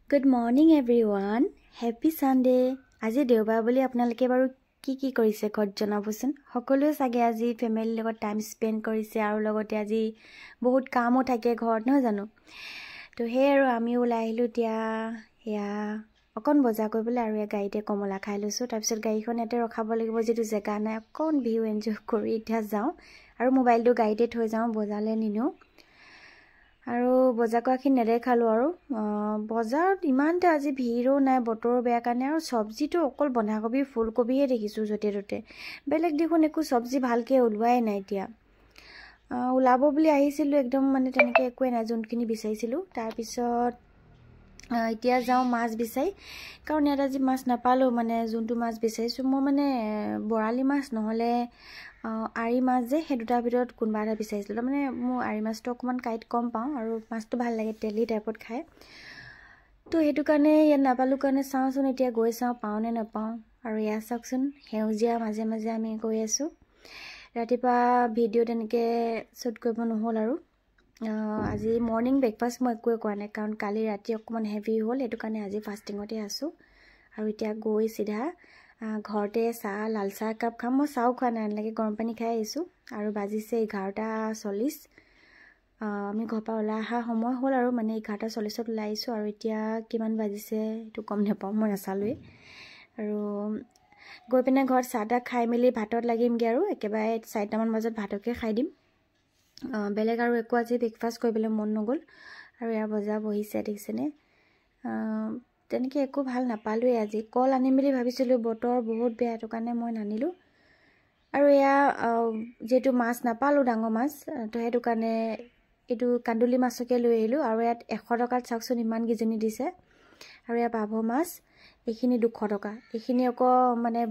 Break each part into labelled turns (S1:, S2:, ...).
S1: Good morning everyone. Happy Sunday. আজি দেওবাৰ বুলি আপোনালোকে বাৰু কি কৰিছে ঘৰত জনাবচোন। সকলোৱে সাগে আজি ফ্যামিলি লগত টাইম স্পেন্ড কৰিছে আৰু লগতে আজি বহুত কামো থাকে ঘৰত নহয় জানো। তো হে আৰু আমি ওলাই আহিলো এতিয়া ইয়া অকন বজাৰ কৰিবলৈ আৰু এই গাড়ীতে কমলা খাই লৈছো। তাৰ পিছত গাড়ীখন এতে ৰখাব লাগিব যেটো জেগা নাই অকন ভিউ এনজয় কৰি এতিয়া যাও আৰু মোবাইলটো গাড়ীতে থৈ যাও বজাৰলে নিনো। আৰু বজাৰ কৰাখিনি নেদেখালো আৰু বজাৰত ইমানটা আজি ভিৰো নাই বতৰ বেয়া কাৰণে আৰু সবজিটো অকল বন্ধাকবি ফুলকবিহে দেখিছো জতে ততে বেলেগ দেখোন একো সবজি ভালকে ওলুৱাই নাই এতিয়া ওলাব বুলি আহিছিলো একদম মানে তেনেকে একোই নাই যোনখিনি বিচাৰিছিলো। তাৰ পিছত এতিয়া যাও মাছ বিচাৰি কাৰণ ইয়াত আজি মাছ নাপালো মানে যোনটো মাছ বিচাৰিছো মই মানে বৰালি মাছ নহলে আৰি মাছ যে হে দুটা ভিতৰত কোনবা এটা বিচাৰিছিলো মানে মই আৰি মাছটো অকমান কাইট কম পাও আৰু মাছটো ভাল লাগে তেলি টাইপত খায় তো হেতু কাৰণে ইয়াত নাপালো কাৰণে চাওচোন এতিয়া গৈ চাও পাও নে নাপাও আৰু ইয়া চাওকচোন হেউজিয়া মাজে মাজে আমি গৈ আছো। ৰাতিপুৱা ভিডিও তেনেকে শুট কৰিব নহল আৰু আজি মৰ্নিং ব্ৰেকফাষ্ট মই একোৱে কোৱা নাই কাৰণ কালি ৰাতি অকমান হেভি হ'ল হেতু কাৰণে আজি ফাস্টিংতে আছো আৰু এতিয়া গৈ সিধা ঘৰতে চাহ লাল চাহ কাপ খাম মই চাও খোৱা নাই লাগে গৰম পানী খাই আহিছো আৰু বাজিছে 11:40 আমি ঘৰ পৰা ওলাই অহা সময় হ'ল আৰু মানে 11:40ত ওলাইছো আৰু এতিয়া কিমান বাজিছে এটো কম নেপাও মই নাচালোই আৰু গৈ পিনে ঘৰত চাহটা খাই মেলি ভাতত লাগিমগে আৰু একেবাৰে 4টা মান বজাত ভাতকে খাই দিম। বেলেগ আৰু একো আজি ব্ৰেকফাষ্ট কৰিবলৈ মন নগল আৰু ইয়া বজাৰ বহিছে দেখিছেনে তেনেকে একো ভাল নাপালোই আজি কল আনিম বুলি ভাবিছিলো বতৰ বহুত বেয়া এটো কাৰণে মই নানিলো আৰু ইয়া যেটো মাছ নাপালো ডাঙৰ মাছ তো হেতু কাৰণে এটো কান্দুলি মাছকে লৈ আহিলো আৰু ইয়াত 100 টকাত চাওকচোন ইমান গিজনি দিছে আৰু ইয়া পাভ মাছ এখিনি 200 টকা এখিনি আকৌ মানে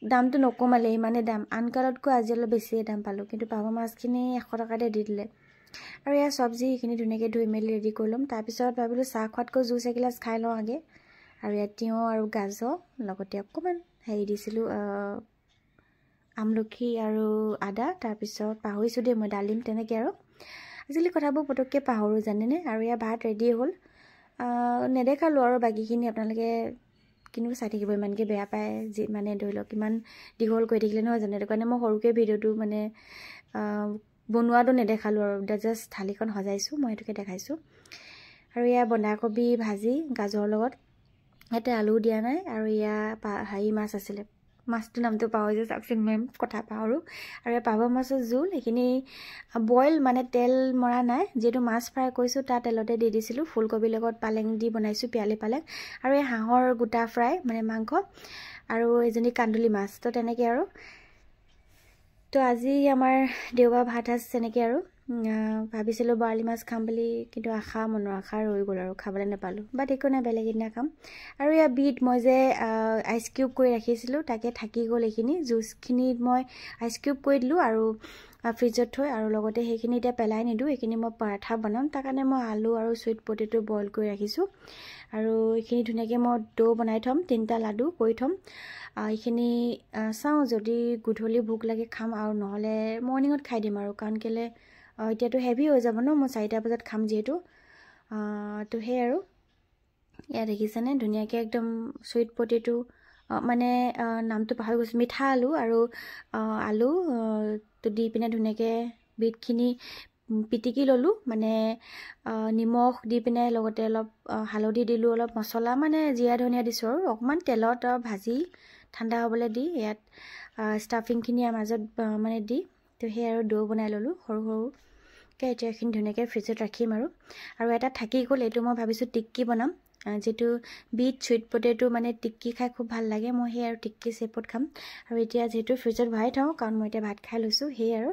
S1: দামটো নকমালে মানে দাম আনকালতকৈ আজি অলপ বেছি দাম পালো কিন্তু পাভ মাছখিনি 100 টকাতে দি দিলে আৰু ইয়া সবজি এখিনি ধুনীয়াকে ধুই মেলি ৰেডি কৰিলম। তাৰ পিছত ভাবিলো চাহ খোৱাতকৈ জুস এগিলাস খাই লওঁ আগে আৰু ইয়া তিয়হ আৰু গাজৰ লগতে অকমান হেৰি দিছিলো আমলখি আৰু আদা। তাৰ পিছত পাহৰিছো দে মই ডালিম তেনেকে আৰু আজিলি কথাবোৰ পটককে পাহৰো জানেনে আৰু ইয়া ভাত ৰেডি হ'ল নেদেখালো আৰু বাকিখিনি আপোনালোকে কিনো চাই থাকিব ইমানকে বেয়া পায় যে মানে ধৰিলক ইমান দিঘল কৰি থাকিলে নহয় জানে কাৰণে মই সৰুকে ভিডিওটো মানে বনোৱাটো নেদেখালো আৰু জাস্ট থালিখন সজাইছো মই এটোকে দেখাইছো আৰু ইয়া বন্ধাকবি ভাজি গাজৰ লগত এতে আলু দিয়া নাই আৰু ইয়া হাই মাছ আছিল মাছটো নামটো পাহৰিছো চাকচিন মেম কথা পাহৰো আৰু ইয়া পাভ মাছৰ জোল এখিনি বইল মানে তেল মৰা নাই যেটো মাছ ফ্ৰাই কৰিছো তা তেলতে দি দিছিলো ফুলকবি লগত পালেং দি বনাইছো পিয়ালি পালেং আৰু এই হাঁহৰ গোটা ফ্ৰাই মানে মাংস আৰু এজনী কান্দুলি মাছ তো তেনেকে আৰু তো আজি আমাৰ দেওবাৰ ভাত আছে তেনেকে আৰু ভাবিছিলো বৰালি মাছ খাম বুলি কিন্তু আশা মনৰ আশা ৰৈ গল আৰু খাবলৈ নাপালো বাট একো নাই বেলেগ দিনা খাম। আৰু ইয়া বিট মই যে আইচ কিউব কৰি ৰাখিছিলো তাকে থাকি গল এখিনি জুসখিনি মই আইচ কিউব কৰি দিলো আৰু ফ্ৰিজত থৈ আৰু লগতে হেখিনি এতিয়া পেলাই নিদু এখিনি মই পৰাঠা বনাম তাৰ কাৰণে মই আলু আৰু সুইট পটেটো বইল কৰি ৰাখিছো আৰু এখিনি ধুনীয়াকে মই ডো বনাই থম 3টা লাডু কৰি থম এখিনি চাও যদি গুধলি ভোক লাগে খাম আৰু নহলে মৰ্নিংত খাই দিম আৰু কাৰণ কেলে এতিয়াটো হেভি হৈ যাব ন মই 4টা বজাত খাম যেহেতু তো হে আৰু ইয়া দেখিছানে ধুনীয়াকে একদম সুইট পটেটো মানে নামটো পাহৰি গৈছো মিঠা আলু আৰু আলু তো দি পিনে ধুনীয়াকে বিটখিনি পিটিকি ললো মানে নিমখ দি পিনে লগতে অলপ হালধি দিলো অলপ মছলা মানে জিৰা ধনিয়া দিছো আৰু অকমান তেলত ভাজি ঠাণ্ডা হ'বলৈ দি ইয়াত ষ্টাফিংখিনি মাজত মানে দি তো হে আৰু ডো বনাই ললো সৰু সৰু এতিয়া এখিনি ধুনীয়াকে ফ্ৰিজত ৰাখিম আৰু এটা থাকি গল এটো মই ভাবিছো টিক্কি বনাম যেটো বিট সুইট পটেটো মানে টিক্কি খাই খুব ভাল লাগে মই হে আৰু টিক্কি শেপত খাম আৰু এতিয়া যেটো ফ্ৰিজত ভৰাই থাও কাৰণ মই এতিয়া ভাত খাই লৈছো হে আৰু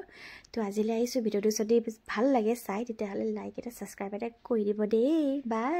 S1: তো আজিলৈ আহিছো ভিডিওটো যদি ভাল লাগে চাই তেতিয়া হলে লাইক এটা সাবস্ক্ৰাইব এটা কৰি দিব দেই বাই।